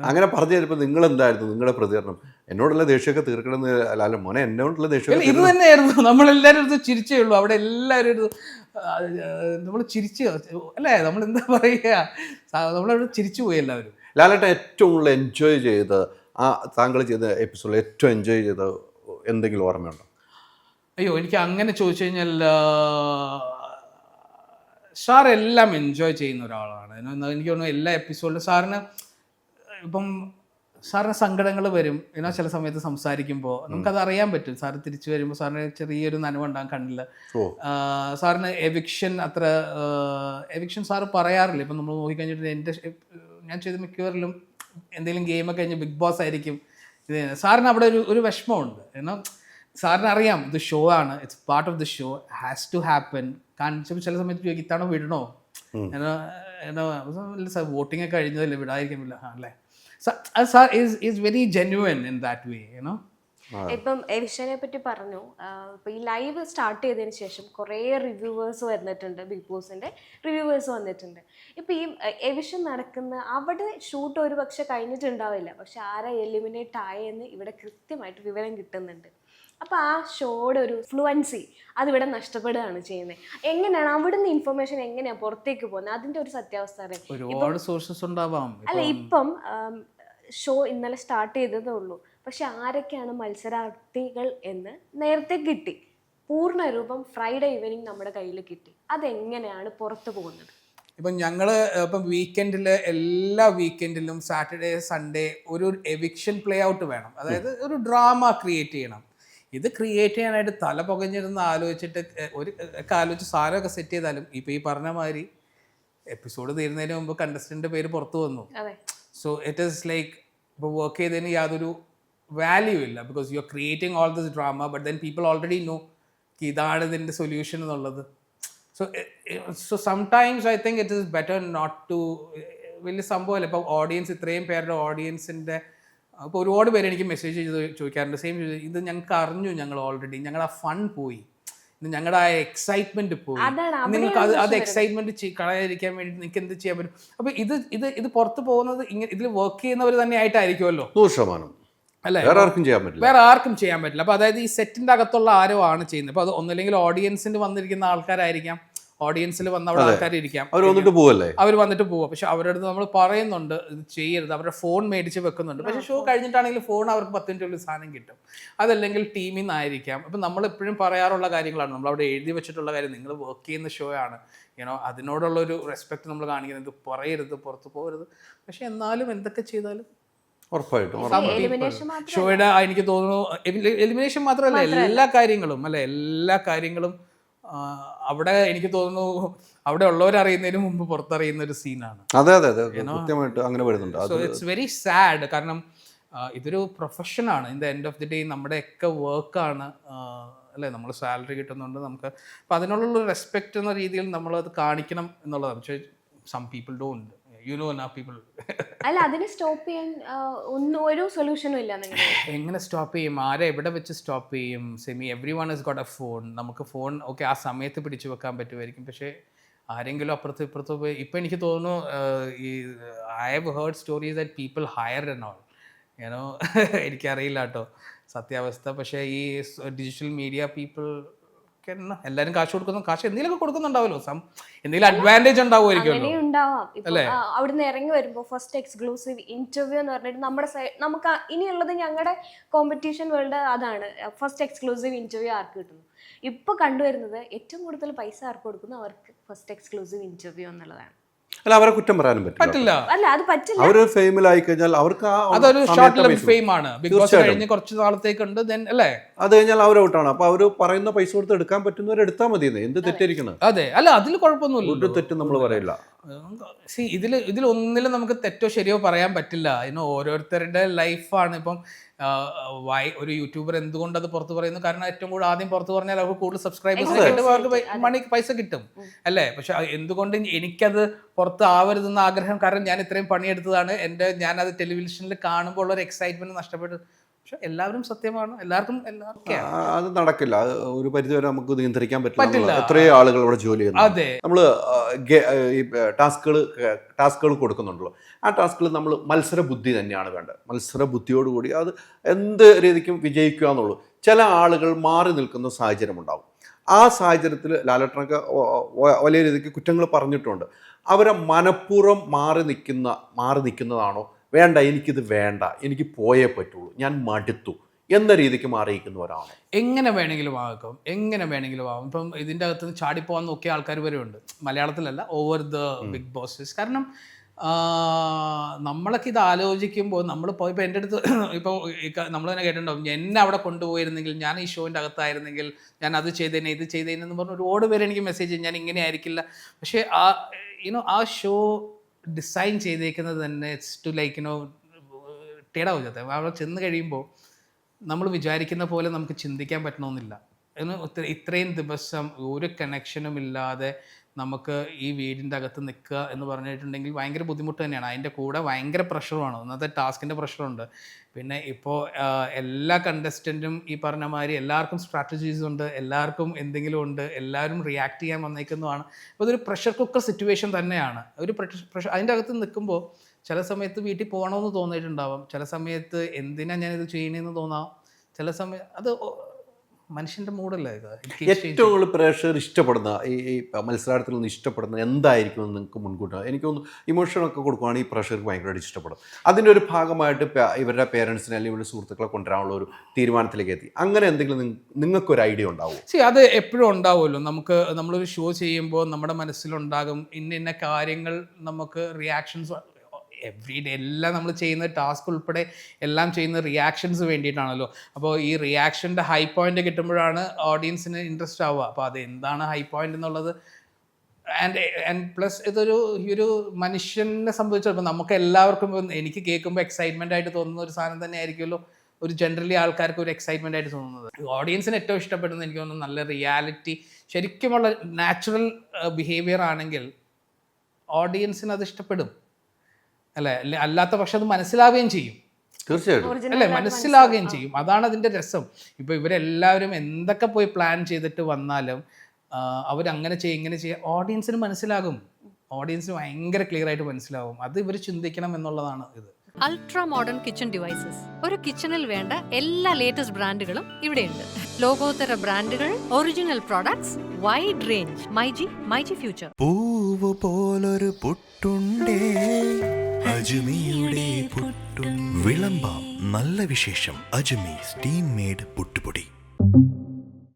അങ്ങനെ പറഞ്ഞു തരുമ്പോൾ നിങ്ങൾ എന്തായിരുന്നു നിങ്ങളുടെ പ്രതികരണം? എന്നോടുള്ള ദേഷ്യമൊക്കെ തീർക്കണമെന്ന് അല്ല മോനെ, എന്നോടുള്ള ദേഷ്യം ഇത് തന്നെയായിരുന്നു. നമ്മളെല്ലാവരും എടുത്ത് ചിരിച്ചേ ഉള്ളൂ. അവിടെ എല്ലാവരും നമ്മൾ ചിരിച്ചു അല്ലേ, നമ്മൾ എന്താ പറയുക, നമ്മളവിടെ ചിരിച്ചു പോയി എല്ലാവരും. ലാലേട്ടൻ ഏറ്റവും കൂടുതൽ എൻജോയ് ചെയ്ത് താങ്കൾ ചെയ്ത എപ്പിസോഡിൽ ഏറ്റവും എൻജോയ് ചെയ്ത എന്തെങ്കിലും ഓർമ്മയുണ്ടോ? അയ്യോ, എനിക്ക് അങ്ങനെ ചോദിച്ചു കഴിഞ്ഞാൽ സാർ എല്ലാം എൻജോയ് ചെയ്യുന്ന ഒരാളാണ്. എനിക്ക് തോന്നുന്നു എല്ലാ എപ്പിസോഡിലും സാറിന് ഇപ്പം സാറിന് സങ്കടങ്ങൾ വരും ചില സമയത്ത് സംസാരിക്കുമ്പോൾ നമുക്കത് അറിയാൻ പറ്റും. സാറ് തിരിച്ചു വരുമ്പോൾ സാറിന് ചെറിയൊരു നനവുണ്ടാകും കണ്ണിൽ. സാറിന് എവിക്ഷൻ സാറ് പറയാറില്ല. ഇപ്പം നമ്മൾ നോക്കിക്കഴിഞ്ഞിട്ട് ഞാൻ ചെയ്ത മിക്കവരിലും എന്തെങ്കിലും ഗെയിമൊക്കെ കഴിഞ്ഞ് ബിഗ് ബോസ് ആയിരിക്കും ഇത്. സാറിന് അവിടെ ഒരു വിഷമമുണ്ട്. സാറിന് അറിയാം ഇത് ഷോ ആണ്, it's part of the show, has to happen. കാരണം ചില സമയത്ത് ചോദിക്കും ഇത്തവണ വിടണോ, വോട്ടിംഗ് ഒക്കെ കഴിഞ്ഞതല്ലേ, വിടാതിരിക്കുന്നില്ല അല്ലേ. Sir is very genuine in that way. ഇപ്പം എവിഷനെ പറ്റി പറഞ്ഞു. ഇപ്പം ഈ ലൈവ് സ്റ്റാർട്ട് ചെയ്തതിന് ശേഷം കുറേ റിവ്യൂവേഴ്സ് വന്നിട്ടുണ്ട്, ബിഗ് ബോസിൻ്റെ റിവ്യൂവേഴ്സ് വന്നിട്ടുണ്ട്. ഇപ്പം ഈ എവിഷൻ നടക്കുന്ന അവിടെ ഷൂട്ട് ഒരു പക്ഷെ കഴിഞ്ഞിട്ടുണ്ടാവില്ല, പക്ഷെ ആരാ എലിമിനേറ്റ് ആയെന്ന് ഇവിടെ കൃത്യമായിട്ട് വിവരം കിട്ടുന്നുണ്ട്. അപ്പോൾ ആ ഷോയുടെ ഒരു ഫ്ലുവൻസി അതിവിടെ നഷ്ടപ്പെടുകയാണ് ചെയ്യുന്നത്. എങ്ങനെയാണ് അവിടുന്ന് ഇൻഫർമേഷൻ എങ്ങനെയാണ് പുറത്തേക്ക് പോകുന്നത്, അതിൻ്റെ ഒരു സത്യാവസ്ഥ ഒരുപാട് സോഴ്സസ് ഉണ്ടാവാം. അല്ല, ഇപ്പം ഷോ ഇന്നലെ സ്റ്റാർട്ട് ചെയ്തതേ ഉള്ളൂ, പക്ഷെ ആരൊക്കെയാണ് മത്സരാർത്ഥികൾ എന്ന് നേരത്തെ കിട്ടി. പൂർണ്ണ രൂപം ഫ്രൈഡേ ഈവനിങ് നമ്മുടെ കയ്യിൽ കിട്ടി. അതെങ്ങനെയാണ് പുറത്തു പോകുന്നത്? ഇപ്പം ഞങ്ങൾ ഇപ്പം എല്ലാ വീക്കെൻഡിലും സാറ്റർഡേ സൺഡേ ഒരു എവിക്ഷൻ പ്ലേ ഔട്ട് വേണം. അതായത് ഒരു ഡ്രാമ ക്രിയേറ്റ് ചെയ്യണം. ഇത് ക്രിയേറ്റ് ചെയ്യാനായിട്ട് തല പുകഞ്ഞിരുന്ന് ആലോചിച്ചിട്ട് ആലോചിച്ച് സാധനമൊക്കെ സെറ്റ് ചെയ്താലും ഇപ്പം ഈ പറഞ്ഞ മാതിരി എപ്പിസോഡ് തീരുന്നതിന് മുമ്പ് കണ്ടസ്റ്റൻ്റ് പേര് പുറത്തു വന്നു. സോ ഇറ്റ് ഈസ് ലൈക്ക് ഇപ്പോൾ വർക്ക് ചെയ്തതിന് യാതൊരു വാല്യൂ ഇല്ല. Because you are creating all this drama but then people already know ഇതാണ് ഇതിൻ്റെ സൊല്യൂഷൻ എന്നുള്ളത്. So sometimes I think it is better not to. വലിയ സംഭവമല്ല. ഇപ്പോൾ ഓഡിയൻസ്, ഇത്രയും പേരുടെ ഓഡിയൻസിൻ്റെ അപ്പോൾ ഒരുപാട് പേര് എനിക്ക് മെസ്സേജ് ചെയ്ത് ചോദിക്കാറുണ്ട് സെയിം. ഇത് ഞങ്ങൾക്ക് അറിഞ്ഞു, ഞങ്ങൾ ഓൾറെഡി ഞങ്ങളുടെ ആ ഫൺ പോയി, ഞങ്ങളുടെ ആ എക്സൈറ്റ്മെന്റ് പോയി. നിങ്ങൾക്ക് അത് എക്സൈറ്റ്മെന്റ് കളയാതിരിക്കാൻ വേണ്ടി നിങ്ങൾക്ക് എന്ത് ചെയ്യാൻ പറ്റും? അപ്പോൾ ഇത് പുറത്ത് പോകുന്നത് ഇങ്ങനെ ഇതിൽ വർക്ക് ചെയ്യുന്നവർ തന്നെ ആയിട്ടായിരിക്കുമല്ലോ 100%. അല്ലേ, വേറെ ആർക്കും ചെയ്യാൻ പറ്റില്ല. അപ്പോൾ അതായത് ഈ സെറ്റിന്റെ അകത്തുള്ള ആരോ ആണ് ചെയ്യുന്നത്. അപ്പോൾ അത് ഒന്നല്ലെങ്കിൽ ഓഡിയൻസിന് വന്നിരിക്കുന്ന ആൾക്കാരായിരിക്കാം, ഓഡിയൻസിൽ വന്ന അവിടെ ആൾക്കാരിരിക്കാം, അവർ വന്നിട്ട് പോവുക. പക്ഷെ അവരുടെ അടുത്ത് നമ്മൾ പറയുന്നുണ്ട് ഇത് ചെയ്യരുത്, അവരുടെ ഫോൺ മേടിച്ച് വെക്കുന്നുണ്ട്. പക്ഷെ ഷോ കഴിഞ്ഞിട്ടാണെങ്കിൽ ഫോൺ അവർക്ക് 10 മിനിറ്റുള്ളിൽ സാധനം കിട്ടും. അതല്ലെങ്കിൽ ടീമിൽ നിന്നായിരിക്കാം. അപ്പം നമ്മൾ എപ്പോഴും പറയാറുള്ള കാര്യങ്ങളാണ്, നമ്മളവിടെ എഴുതി വെച്ചിട്ടുള്ള കാര്യം, നിങ്ങൾ വർക്ക് ചെയ്യുന്ന ഷോ ആണ്, അതിനോടുള്ളൊരു റെസ്പെക്ട് നമ്മൾ കാണിക്കുന്നത്. പറയരുത്, പുറത്ത് പോകരുത്. പക്ഷെ എന്നാലും എന്തൊക്കെ ചെയ്താലും ഉറപ്പായിട്ടും ഷോയുടെ എനിക്ക് തോന്നുന്നു എലിമിനേഷൻ മാത്രമല്ല എല്ലാ കാര്യങ്ങളും അവിടെ എനിക്ക് തോന്നുന്നു അവിടെ ഉള്ളവരറിയുന്നതിന് മുമ്പ് പുറത്തറിയുന്ന ഒരു സീനാണ്. So it's very sad. കാരണം ഇതൊരു പ്രൊഫഷനാണ്. In the end of the day നമ്മുടെയൊക്കെ വർക്കാണ് അല്ലേ, നമ്മൾ സാലറി കിട്ടുന്നുണ്ട് നമുക്ക്. അപ്പം അതിനുള്ളൊരു റെസ്പെക്റ്റ് എന്ന രീതിയിൽ നമ്മളത് കാണിക്കണം എന്നുള്ളതാണ്. പക്ഷേ സം പീപ്പിൾ ഡോണ്ട്. അല്ല, അതിനെ സ്റ്റോപ്പ് ചെയ്യാൻ ഒരു സൊല്യൂഷനും ഇല്ല. എങ്ങനെ സ്റ്റോപ്പ് ചെയ്യും? ആരെ എവിടെ വെച്ച് സ്റ്റോപ്പ് ചെയ്യും? Everyone has got A phone. നമുക്ക് ഫോൺ ഓക്കെ ആ സമയത്ത് പിടിച്ചു വെക്കാൻ പറ്റുമായിരിക്കും, പക്ഷേ ആരെങ്കിലും അപ്പുറത്ത് ഇപ്പുറത്ത് പോയി. ഇപ്പം എനിക്ക് തോന്നുന്നു ഈ I have heard stories that people higher and all എനിക്കറിയില്ല കേട്ടോ സത്യാവസ്ഥ. പക്ഷേ ഈ ഡിജിറ്റൽ മീഡിയ പീപ്പിൾ എല്ലാരും കാശ് കൊടുക്കുന്നു, കാശ് എന്തെങ്കിലും കൊടുക്കുന്നുണ്ടാവല്ലോ, എന്തെങ്കിലും അഡ്വാൻറ്റേജ് ഉണ്ടാവുമായിരിക്കും. അവിടുന്ന് ഇറങ്ങി വരുമ്പോൾ ഫസ്റ്റ് എക്സ്ക്ലൂസീവ് ഇന്റർവ്യൂ എന്ന് പറഞ്ഞിട്ട് നമുക്ക് ഇനിയുള്ളത് ഞങ്ങളുടെ കോമ്പറ്റീഷൻ വേൾഡ് അതാണ്. ഫസ്റ്റ് എക്സ്ക്ലൂസീവ് ഇന്റർവ്യൂ ആർക്ക് കിട്ടുന്നു? ഇപ്പൊ കണ്ടുവരുന്നത് ഏറ്റവും കൂടുതൽ പൈസ ആർക്ക് കൊടുക്കുന്നു അവർക്ക് ഫസ്റ്റ് എക്സ്ക്ലൂസീവ് ഇന്റർവ്യൂ എന്നുള്ളതാണ്. അല്ല, അവരെ കുറ്റം പറയാനും പറ്റില്ല. അല്ല, അത് പറ്റില്ല. അവർ ഫെയിമിലായി കഴിഞ്ഞാൽ അവർക്ക് അതൊരു ഷോർട്ട് ലിവ് ഫെയിം ആണ്. ബിഗ് ബോസ് കഴിഞ്ഞ് കുറച്ച് നാളത്തേക്കുണ്ട്, അല്ലേ, അത് കഴിഞ്ഞാൽ അവർ ഔട്ടാണ്. അപ്പൊ അവര് പറയുന്ന പൈസ കൊടുത്ത് എടുക്കാൻ പറ്റുന്നവർ എടുത്താൽ മതി. എന്ത് തെറ്റിരിക്കണം? അതെ, അല്ല, അതിൽ കുഴപ്പമൊന്നുമില്ല, ഒരു തെറ്റും നമ്മൾ പറയില്ല. ഇതിലൊന്നിലും നമുക്ക് തെറ്റോ ശരിയോ പറയാൻ പറ്റില്ല. ഓരോരുത്തരുടെ ലൈഫാണ്. ഇപ്പം ഒരു യൂട്യൂബർ എന്തുകൊണ്ട് അത് പുറത്ത് പറയുന്നു? കാരണം ഏറ്റവും കൂടുതൽ ആദ്യം പുറത്ത് പറഞ്ഞാൽ അവർക്ക് കൂടുതൽ സബ്സ്ക്രൈബേഴ്സ് കിട്ടും, അവർക്ക് പൈസ കിട്ടും, അല്ലേ? പക്ഷെ എന്തുകൊണ്ട് എനിക്കത് പുറത്ത് ആവരുതെന്ന ആഗ്രഹം? കാരണം ഞാൻ ഇത്രയും പണിയെടുത്തതാണ്, ഞാനത് ടെലിവിഷനിൽ കാണുമ്പോൾ ഉള്ള ഒരു എക്സൈറ്റ്മെന്റ് നഷ്ടപ്പെട്ട് പക്ഷെ എല്ലാവരും സത്യമാണ്, എല്ലാവർക്കും അത് നടക്കില്ല. അത് ഒരു പരിധിവരെ നമുക്ക് നിയന്ത്രിക്കാൻ പറ്റില്ല. പറ്റില്ല. എത്രയോ ആളുകൾ ഇവിടെ ജോലി ചെയ്യുന്നു. അതെ. നമ്മൾ ഈ ടാസ്കുകൾ കൊടുക്കുന്നുണ്ടല്ലോ, ആ ടാസ്കുകൾ നമ്മൾ മത്സര ബുദ്ധി തന്നെയാണ് വേണ്ടത്. മത്സര ബുദ്ധിയോടുകൂടി അത് എന്ത് രീതിക്കും വിജയിക്കുക എന്നുള്ളൂ. ചില ആളുകൾ മാറി നിൽക്കുന്ന സാഹചര്യം ഉണ്ടാകും. ആ സാഹചര്യത്തിൽ ലാലേട്ടനൊക്കെ വലിയ രീതിക്ക് കുറ്റങ്ങൾ പറഞ്ഞിട്ടുണ്ട്. അവരെ മനഃപൂർവ്വം മാറി നിൽക്കുന്നതാണോ, വേണ്ട എനിക്കിത് വേണ്ട, എനിക്ക് പോയേ പറ്റുള്ളൂ, ഞാൻ മടുത്തു എന്ന രീതിക്ക് മാറിയിരിക്കുന്നവരാണ്? എങ്ങനെ വേണമെങ്കിലും ആകും, എങ്ങനെ വേണമെങ്കിലും ആകും. ഇപ്പം ഇതിൻ്റെ അകത്ത് നിന്ന് ചാടിപ്പോകാൻ നോക്കിയ ആൾക്കാർ വരെ ഉണ്ട്, മലയാളത്തിലല്ല, ഓവർ ദ ബിഗ് ബോസസ്. കാരണം നമ്മളൊക്കെ ഇത് ആലോചിക്കുമ്പോൾ നമ്മളിപ്പോൾ ഇപ്പോൾ എൻ്റെ അടുത്ത് ഇപ്പോൾ നമ്മൾ തന്നെ കേട്ടിട്ടുണ്ടാവും, എന്നെ അവിടെ കൊണ്ടുപോയിരുന്നെങ്കിൽ, ഞാൻ ഈ ഷോൻ്റെ അകത്തായിരുന്നെങ്കിൽ ഞാൻ അത് ചെയ്തേനെ ഇത് ചെയ്തേനെന്ന് പറഞ്ഞ് ഒരുപാട് പേര് എനിക്ക് മെസ്സേജ് ചെയ്യും, ഞാൻ ഇങ്ങനെ ആയിരിക്കില്ല. പക്ഷേ ആ ഷോ ഡിസൈൻ ചെയ്തേക്കുന്നത് തന്നെ ഇറ്റ്സ് ടു ലൈക്ക് ടേഡ ഹോ ജാത്ത ഹൈ. അവിടെ ചെന്ന് കഴിയുമ്പോൾ നമ്മൾ വിചാരിക്കുന്ന പോലെ നമുക്ക് ചിന്തിക്കാൻ പറ്റണമെന്നില്ല. ഇത്രയും ദിവസം ഒരു കണക്ഷനും ഇല്ലാതെ നമുക്ക് ഈ വീടിൻ്റെ അകത്ത് നിൽക്കുക എന്ന് പറഞ്ഞിട്ടുണ്ടെങ്കിൽ ഭയങ്കര ബുദ്ധിമുട്ട് തന്നെയാണ്. അതിൻ്റെ കൂടെ ഭയങ്കര പ്രഷറുമാണ്. ഇന്നത്തെ ടാസ്കിൻ്റെ പ്രഷറുണ്ട്. പിന്നെ ഇപ്പോൾ എല്ലാ കണ്ടസ്റ്റൻറ്റും ഈ പറഞ്ഞ മാതിരി എല്ലാവർക്കും സ്ട്രാറ്റജീസ് ഉണ്ട്, എല്ലാവർക്കും എന്തെങ്കിലും ഉണ്ട്, എല്ലാവരും റിയാക്ട് ചെയ്യാൻ വന്നേക്കുന്നതാണ്. അപ്പോൾ ഇതൊരു പ്രഷർ കുക്കർ സിറ്റുവേഷൻ തന്നെയാണ്. ഒരു പ്രഷർ അതിൻ്റെ അകത്ത് നിൽക്കുമ്പോൾ ചില സമയത്ത് വീട്ടിൽ പോകണമെന്ന് തോന്നിയിട്ടുണ്ടാവാം, ചില സമയത്ത് എന്തിനാണ് ഞാനിത് ചെയ്യണമെന്ന് തോന്നാം, ചില സമയം അത് മനുഷ്യൻ്റെ മൂഡല്ലേ. ഏറ്റവും കൂടുതൽ പ്രേക്ഷകർ ഇഷ്ടപ്പെടുന്ന ഈ മത്സരാർത്ഥിൽ നിന്ന് ഇഷ്ടപ്പെടുന്ന എന്തായിരിക്കും എന്ന് നിങ്ങൾക്ക് മുൻകൂട്ടി? എനിക്കൊന്ന് ഇമോഷനൊക്കെ കൊടുക്കുകയാണെങ്കിൽ ഈ പ്രേക്ഷകർക്ക് ഭയങ്കരമായിട്ട് ഇഷ്ടപ്പെടും. അതിൻ്റെ ഒരു ഭാഗമായിട്ട് ഇവരുടെ പേരൻസിനെ അല്ലെങ്കിൽ ഇവരുടെ സുഹൃത്തുക്കളെ കൊണ്ടുവരാനുള്ള ഒരു തീരുമാനത്തിലേക്ക് എത്തി. അങ്ങനെ എന്തെങ്കിലും നിങ്ങൾക്കൊരു ഐഡിയ ഉണ്ടാവും? അത് എപ്പോഴും ഉണ്ടാവുമല്ലോ. നമ്മളൊരു ഷോ ചെയ്യുമ്പോൾ നമ്മുടെ മനസ്സിലുണ്ടാകും ഇന്ന കാര്യങ്ങൾ, നമുക്ക് റിയാക്ഷൻസ് എവറി ഡേ എല്ലാം നമ്മൾ ചെയ്യുന്ന ടാസ്ക് ഉൾപ്പെടെ എല്ലാം ചെയ്യുന്ന റിയാക്ഷൻസ് വേണ്ടിയിട്ടാണല്ലോ. അപ്പോൾ ഈ റിയാക്ഷൻ്റെ ഹൈ പോയിന്റ് കിട്ടുമ്പോഴാണ് ഓഡിയൻസിന് ഇൻട്രസ്റ്റ് ആവുക. അപ്പോൾ അത് എന്താണ് ഹൈ പോയിന്റ് എന്നുള്ളത്, ആൻഡ് പ്ലസ് ഈ ഒരു മനുഷ്യനെ സംബന്ധിച്ചിടത്തോളം നമുക്ക് എല്ലാവർക്കും, എനിക്ക് കേൾക്കുമ്പോൾ എക്സൈറ്റ്മെൻ്റ് ആയിട്ട് തോന്നുന്ന ഒരു സാധനം തന്നെ ആയിരിക്കുമല്ലോ ഒരു ജനറലി ആൾക്കാർക്ക് ഒരു എക്സൈറ്റ്മെൻ്റ് ആയിട്ട് തോന്നുന്നത്. ഓഡിയൻസിന് ഏറ്റവും ഇഷ്ടപ്പെടുന്നത് എനിക്ക് തോന്നുന്നു നല്ല റിയാലിറ്റി, ശരിക്കുമുള്ള നാച്ചുറൽ ബിഹേവിയർ ആണെങ്കിൽ ഓഡിയൻസിന് അത് ഇഷ്ടപ്പെടും അല്ലേ. അല്ലാത്ത പക്ഷെ അത് മനസ്സിലാവുകയും ചെയ്യും. തീർച്ചയായിട്ടും അല്ലേ, മനസ്സിലാവുകയും ചെയ്യും. അതാണ് അതിൻ്റെ രസം. ഇപ്പോൾ ഇവരെല്ലാവരും എന്തൊക്കെ പോയി പ്ലാൻ ചെയ്തിട്ട് വന്നാലും അവരങ്ങനെ ചെയ്യും ഇങ്ങനെ ചെയ്യുക, ഓഡിയൻസിന് മനസ്സിലാകും. ഓഡിയൻസിന് ഭയങ്കര ക്ലിയർ ആയിട്ട് മനസ്സിലാവും. അത് ഇവർ ചിന്തിക്കണം എന്നുള്ളതാണ് ഇത്. Ultra modern kitchen devices. ഒരു കിച്ചണിൽ വേണ്ട എല്ലാ ലേറ്റസ്റ്റ് ബ്രാൻഡുകളും ഇവിടെയുണ്ട്. ലോകോത്തര ബ്രാൻഡുകൾ, original products, wide range. MyG future. പൂവ് പോലൊരു പുട്ടുണ്ടേ അജ്മിയുടെ പുട്ടും. വിളമ്പാം നല്ല വിശേഷം. അജ്മി സ്റ്റീം മെയ്ഡ് പുട്ടുപൊടി.